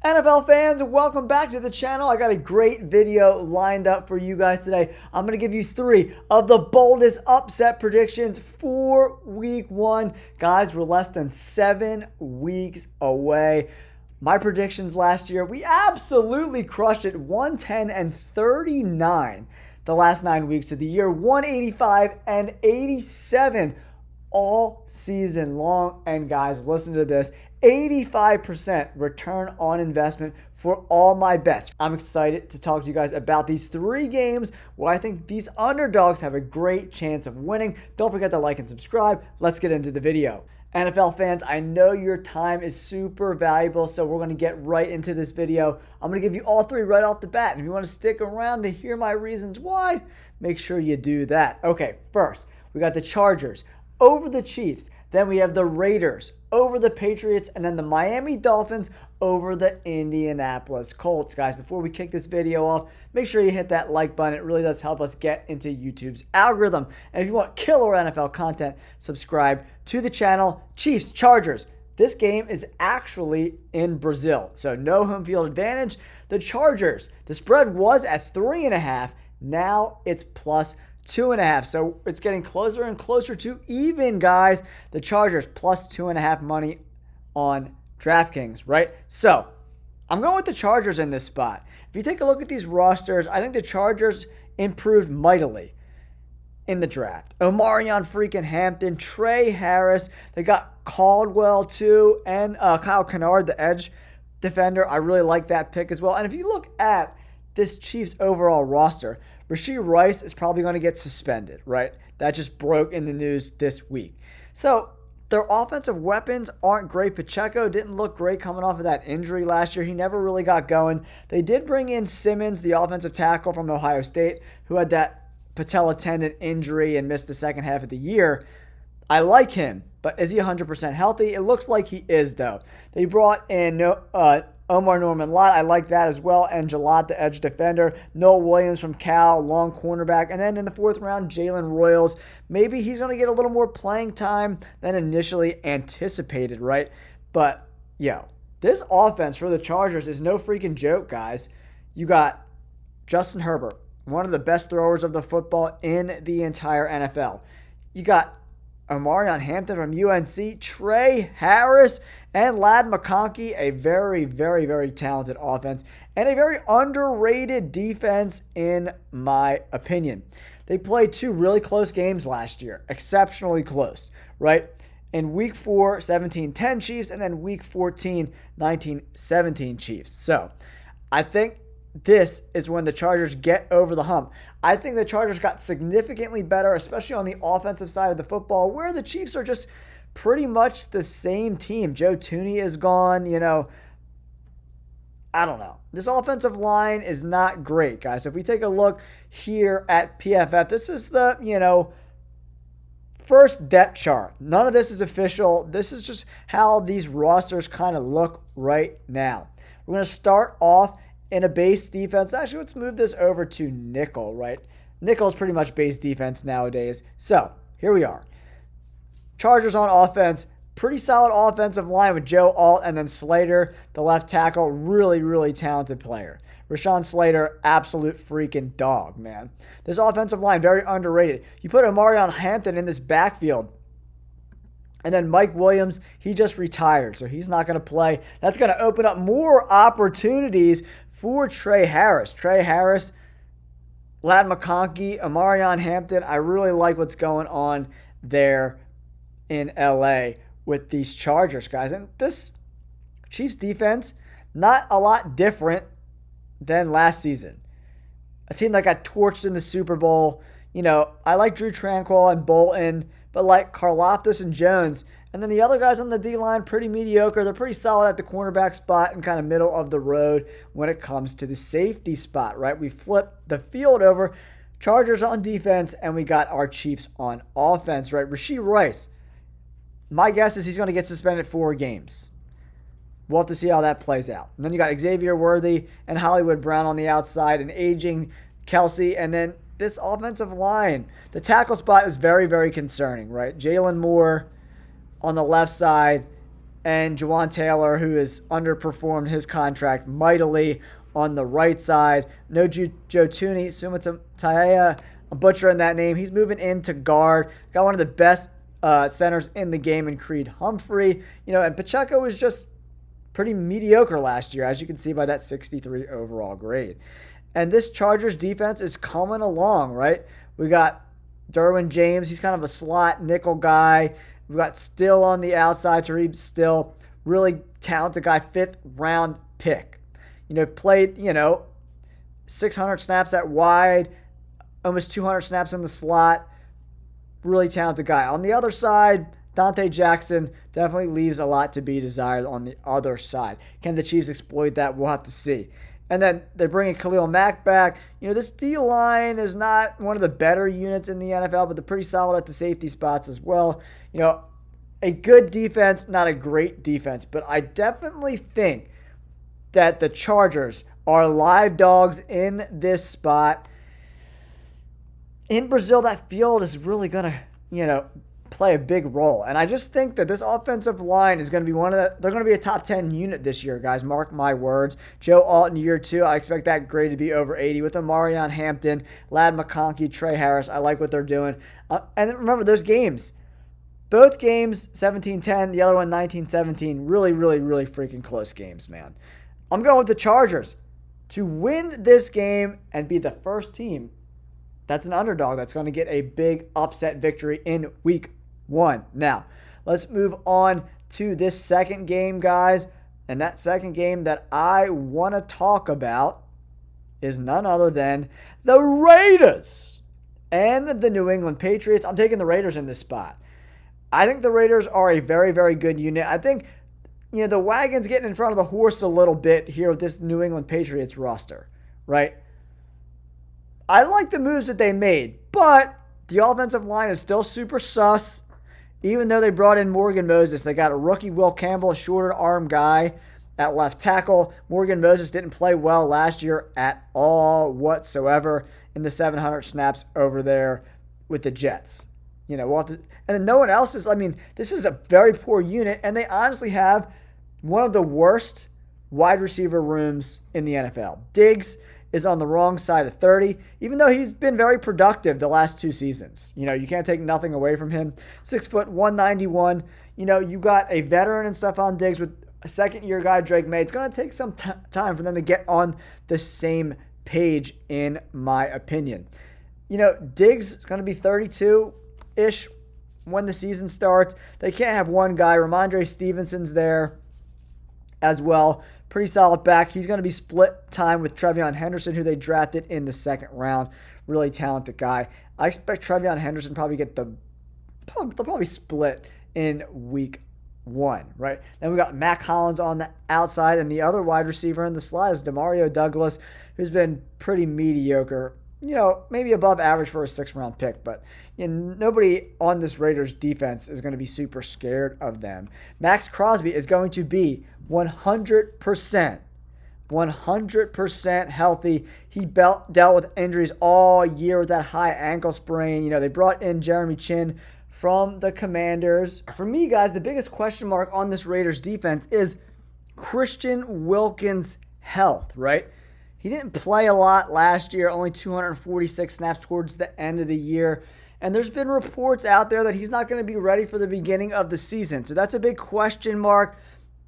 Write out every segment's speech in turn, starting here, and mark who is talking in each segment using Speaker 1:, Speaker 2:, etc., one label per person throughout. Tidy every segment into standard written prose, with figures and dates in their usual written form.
Speaker 1: NFL fans, welcome back to the channel. I got a great video lined up for you guys today. I'm going to give you 3 of the boldest upset predictions for week 1. Guys, we're less than 7 weeks away. My predictions last year, we absolutely crushed it. 110-39 the last 9 weeks of the year. 185-87 all season long. And guys, listen to this. 85% return on investment for all my bets. I'm excited to talk to you guys about these 3 games where I think these underdogs have a great chance of winning. Don't forget to like and subscribe. Let's get into the video. NFL fans, I know your time is super valuable, so we're going to get right into this video. I'm going to give you all 3 right off the bat. And if you want to stick around to hear my reasons why, make sure you do that. Okay, first, we got the Chargers over the Chiefs. Then we have the Raiders over the Patriots, and then the Miami Dolphins over the Indianapolis Colts. Guys, before we kick this video off, make sure you hit that like button. It really does help us get into YouTube's algorithm. And if you want killer NFL content, subscribe to the channel. Chiefs, Chargers. This game is actually in Brazil, so no home field advantage. The Chargers, the spread was at 3.5. Now it's plus 2.5. So it's getting closer and closer to even, guys. The Chargers plus 2.5 money on DraftKings, right? So I'm going with the Chargers in this spot. If you take a look at these rosters, I think the Chargers improved mightily in the draft. Omarion freaking Hampton, Trey Harris. They got Caldwell too, and Kyle Kennard, the edge defender. I really like that pick as well. And if you look at this Chiefs overall roster, Rashee Rice is probably going to get suspended, right? That just broke in the news this week. So their offensive weapons aren't great. Pacheco didn't look great coming off of that injury last year. He never really got going. They did bring in Simmons, the offensive tackle from Ohio State, who had that patella tendon injury and missed the second half of the year. I like him, but is he 100% healthy? It looks like he is, though. They brought in Omar Norman-Lott, I like that as well, and Jalot, the edge defender. Noah Williams from Cal, long cornerback. And then in the 4th round, Jalen Royals. Maybe he's going to get a little more playing time than initially anticipated, right? But, this offense for the Chargers is no freaking joke, guys. You got Justin Herbert, one of the best throwers of the football in the entire NFL. You got Omarion Hampton from UNC, Trey Harris, and Ladd McConkey, a very, very, very talented offense, and a very underrated defense in my opinion. They played 2 really close games last year, exceptionally close, right? In week 4, 17-10 Chiefs, and then week 14, 19-17 Chiefs. So I think this is when the Chargers get over the hump. I think the Chargers got significantly better, especially on the offensive side of the football, where the Chiefs are just pretty much the same team. Joe Thuney is gone, I don't know. This offensive line is not great, guys. If we take a look here at PFF, this is the, first depth chart. None of this is official. This is just how these rosters kind of look right now. We're going to start off in a base defense. Actually, let's move this over to nickel, right? Nickel is pretty much base defense nowadays. So, here we are. Chargers on offense. Pretty solid offensive line with Joe Alt and then Slater, the left tackle. Really, really talented player. Rashawn Slater, absolute freaking dog, man. This offensive line, very underrated. You put Omarion Hampton in this backfield, and then Mike Williams, he just retired, so he's not going to play. That's going to open up more opportunities for Trey Harris. Trey Harris, Ladd McConkey, Omarion Hampton. I really like what's going on there in LA with these Chargers, guys. And this Chiefs defense, not a lot different than last season. A team that got torched in the Super Bowl. I like Drew Tranquill and Bolton, but like Karlaftis and Jones. And then the other guys on the D-line, pretty mediocre. They're pretty solid at the cornerback spot and kind of middle of the road when it comes to the safety spot, right? We flip the field over. Chargers on defense, and we got our Chiefs on offense, right? Rashee Rice, my guess is he's going to get suspended 4 games. We'll have to see how that plays out. And then you got Xavier Worthy and Hollywood Brown on the outside, and aging Kelsey, and then this offensive line. The tackle spot is very, very concerning, right? Jalen Moore on the left side, and Jawan Taylor, who has underperformed his contract mightily on the right side. No Joe Tooney, Sumataya, I'm butchering that name. He's moving into guard. Got one of the best centers in the game in Creed Humphrey. And Pacheco was just pretty mediocre last year, as you can see by that 63 overall grade. And this Chargers defense is coming along, right? We got Derwin James. He's kind of a slot nickel guy. We've got Still on the outside. Tariq Still, really talented guy, 5th round pick. Played, 600 snaps at wide, almost 200 snaps in the slot. Really talented guy. On the other side, Dante Jackson definitely leaves a lot to be desired on the other side. Can the Chiefs exploit that? We'll have to see. And then they bring in Khalil Mack back. This D-line is not one of the better units in the NFL, but they're pretty solid at the safety spots as well. A good defense, not a great defense, but I definitely think that the Chargers are live dogs in this spot. In Brazil, that field is really going to, play a big role. And I just think that this offensive line is going to be they're going to be a top 10 unit this year, guys. Mark my words. Joe Alton, year 2, I expect that grade to be over 80 with Amarion Hampton, Ladd McConkey, Trey Harris. I like what they're doing. And remember, those games, both games, 17-10, the other one 19-17, really, really, really freaking close games, man. I'm going with the Chargers to win this game and be the first team that's an underdog that's going to get a big upset victory in week 1. Now, let's move on to this second game, guys. And that second game that I want to talk about is none other than the Raiders and the New England Patriots. I'm taking the Raiders in this spot. I think the Raiders are a very, very good unit. I think, the wagon's getting in front of the horse a little bit here with this New England Patriots roster, right? I like the moves that they made, but the offensive line is still super sus. Even though they brought in Morgan Moses, they got a rookie Will Campbell, a shorter arm guy at left tackle. Morgan Moses didn't play well last year at all whatsoever in the 700 snaps over there with the Jets. And then no one else is, this is a very poor unit, and they honestly have one of the worst wide receiver rooms in the NFL. Diggs is on the wrong side of 30, even though he's been very productive the last 2 seasons. You can't take nothing away from him. 6 foot, 191. You got a veteran and Stephon Diggs with a second-year guy, Drake May. It's going to take some time for them to get on the same page, in my opinion. Diggs is going to be 32-ish when the season starts. They can't have one guy. Ramondre Stevenson's there as well. Pretty solid back. He's going to be split time with Trevion Henderson, who they drafted in the 2nd round. Really talented guy. I expect Trevion Henderson they'll probably split in week 1, right? Then we got Mac Hollins on the outside, and the other wide receiver in the slot is Demario Douglas, who's been pretty mediocre. Maybe above average for a 6th round pick, but nobody on this Raiders defense is going to be super scared of them. Max Crosby is going to be 100% healthy. He dealt with injuries all year with that high ankle sprain. They brought in Jeremy Chin from the Commanders. For me, guys, the biggest question mark on this Raiders defense is Christian Wilkins' health, right? He didn't play a lot last year, only 246 snaps towards the end of the year. And there's been reports out there that he's not going to be ready for the beginning of the season. So that's a big question mark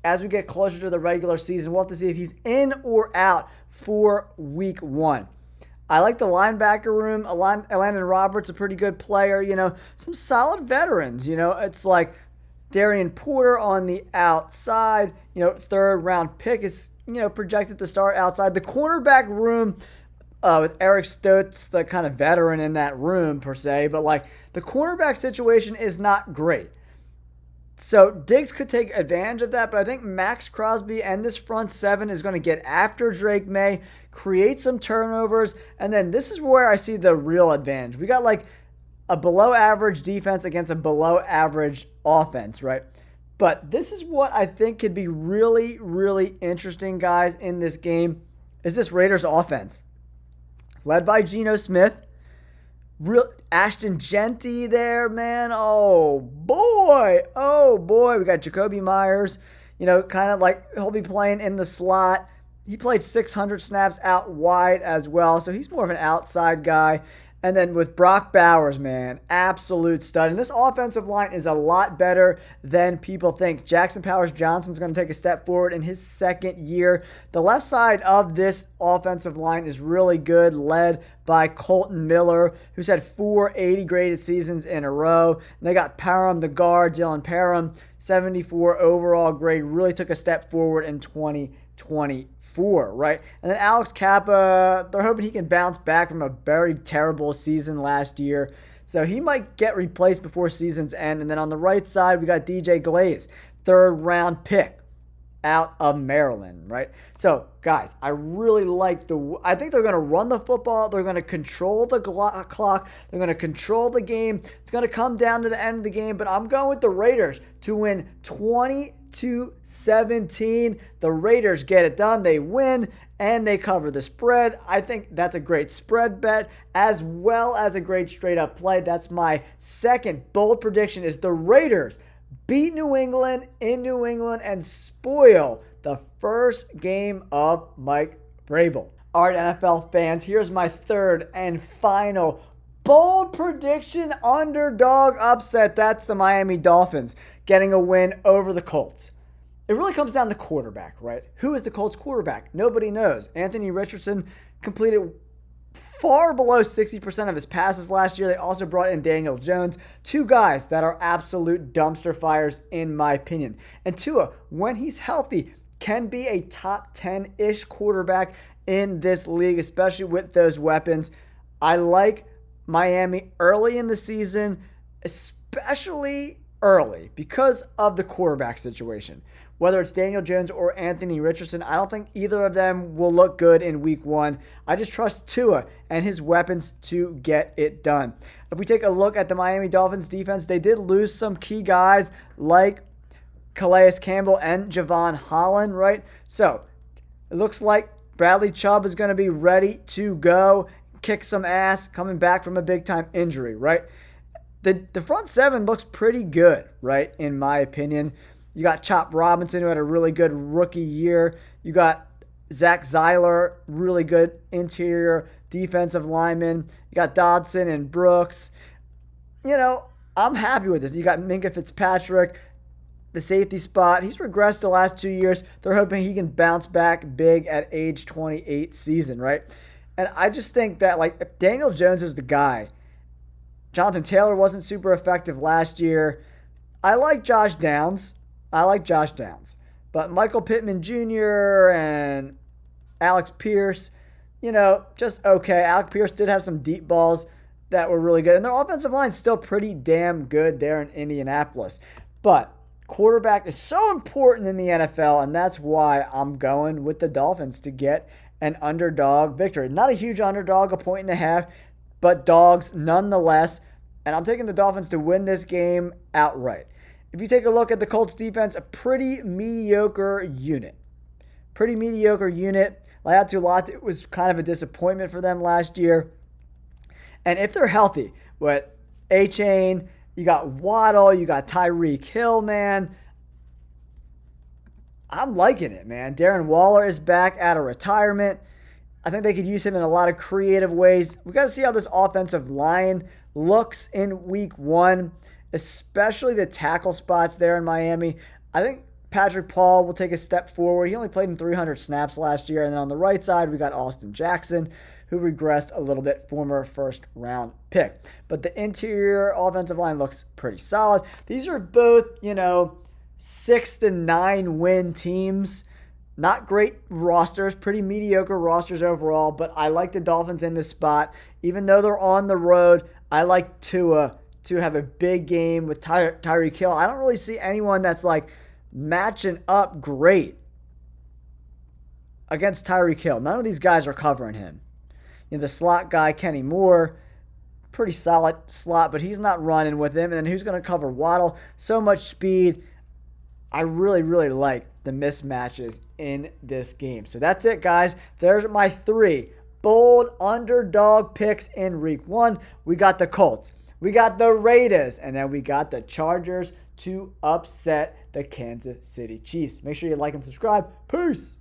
Speaker 1: as we get closer to the regular season. We'll have to see if he's in or out for week 1. I like the linebacker room. Elandon Roberts, a pretty good player. Some solid veterans. It's like Darian Porter on the outside. 3rd round pick is projected to start outside. The cornerback room with Eric Stokes, the kind of veteran in that room per se, but the cornerback situation is not great. So Diggs could take advantage of that, but I think Max Crosby and this front 7 is going to get after Drake May, create some turnovers, and then this is where I see the real advantage. We got a below average defense against a below average offense, right? But this is what I think could be really, really interesting, guys, in this game, is this Raiders offense. Led by Geno Smith, Real Ashton Genty there, man. Oh boy. Oh boy. We got Jacoby Myers, kind of like he'll be playing in the slot. He played 600 snaps out wide as well, so he's more of an outside guy. And then with Brock Bowers, man, absolute stud. And this offensive line is a lot better than people think. Jackson Powers-Johnson's going to take a step forward in his second year. The left side of this offensive line is really good, led by Colton Miller, who's had 4 80 graded seasons in a row. And they got Parham, the guard, Dylan Parham, 74 overall grade, really took a step forward in 2020. Right? And then Alex Kappa, they're hoping he can bounce back from a very terrible season last year. So he might get replaced before season's end. And then on the right side, we got DJ Glaze, 3rd round pick out of Maryland, right? So, guys, I really like I think they're going to run the football. They're going to control the clock. They're going to control the game. It's going to come down to the end of the game, but I'm going with the Raiders to win 20-17. The Raiders get it done. They win and they cover the spread. I think that's a great spread bet as well as a great straight up play. That's my second bold prediction is the Raiders beat New England in New England and spoil the first game of Mike Vrabel. All right, NFL fans, here's my third and final bold prediction underdog upset. That's the Miami Dolphins getting a win over the Colts. It really comes down to quarterback, right? Who is the Colts quarterback? Nobody knows. Anthony Richardson completed far below 60% of his passes last year. They also brought in Daniel Jones, 2 guys that are absolute dumpster fires in my opinion. And Tua, when he's healthy, can be a top 10-ish quarterback in this league, especially with those weapons. I like Miami early in the season, especially early because of the quarterback situation. Whether it's Daniel Jones or Anthony Richardson, I don't think either of them will look good in week 1. I just trust Tua and his weapons to get it done. If we take a look at the Miami Dolphins defense, they did lose some key guys like Calais Campbell and Javon Holland, right? So it looks like Bradley Chubb is going to be ready to go, kick some ass, coming back from a big-time injury, right? The front 7 looks pretty good, right, in my opinion. You got Chop Robinson, who had a really good rookie year. You got Zach Zeiler, really good interior defensive lineman. You got Dodson and Brooks. I'm happy with this. You got Minkah Fitzpatrick, the safety spot. He's regressed the last 2 years. They're hoping he can bounce back big at age 28 season, right? And I just think that, if Daniel Jones is the guy. Jonathan Taylor wasn't super effective last year. I like Josh Downs. But Michael Pittman Jr. and Alex Pierce, just okay. Alex Pierce did have some deep balls that were really good. And their offensive line is still pretty damn good there in Indianapolis. But quarterback is so important in the NFL, and that's why I'm going with the Dolphins to get an underdog victory. Not a huge underdog, 1.5 points, but dogs nonetheless. And I'm taking the Dolphins to win this game outright. If you take a look at the Colts defense, a pretty mediocre unit. Laiatu Latu was kind of a disappointment for them last year. And if they're healthy, with A-Chain, you got Waddle, you got Tyreek Hill, man. I'm liking it, man. Darren Waller is back out of retirement. I think they could use him in a lot of creative ways. We got to see how this offensive line looks in week 1. Especially the tackle spots there in Miami. I think Patrick Paul will take a step forward. He only played in 300 snaps last year. And then on the right side, we got Austin Jackson, who regressed a little bit, former first-round pick. But the interior offensive line looks pretty solid. These are both, 6 to 9 win teams. Not great rosters, pretty mediocre rosters overall. But I like the Dolphins in this spot. Even though they're on the road, I like Tua to have a big game with Tyreek Hill. I don't really see anyone that's matching up great against Tyreek Hill. None of these guys are covering him. The slot guy, Kenny Moore, pretty solid slot, but he's not running with him. And then who's going to cover Waddle? So much speed. I really, really like the mismatches in this game. So that's it, guys. There's my 3 bold underdog picks in week 1. We got the Colts, we got the Raiders, and then we got the Chargers to upset the Kansas City Chiefs. Make sure you like and subscribe. Peace.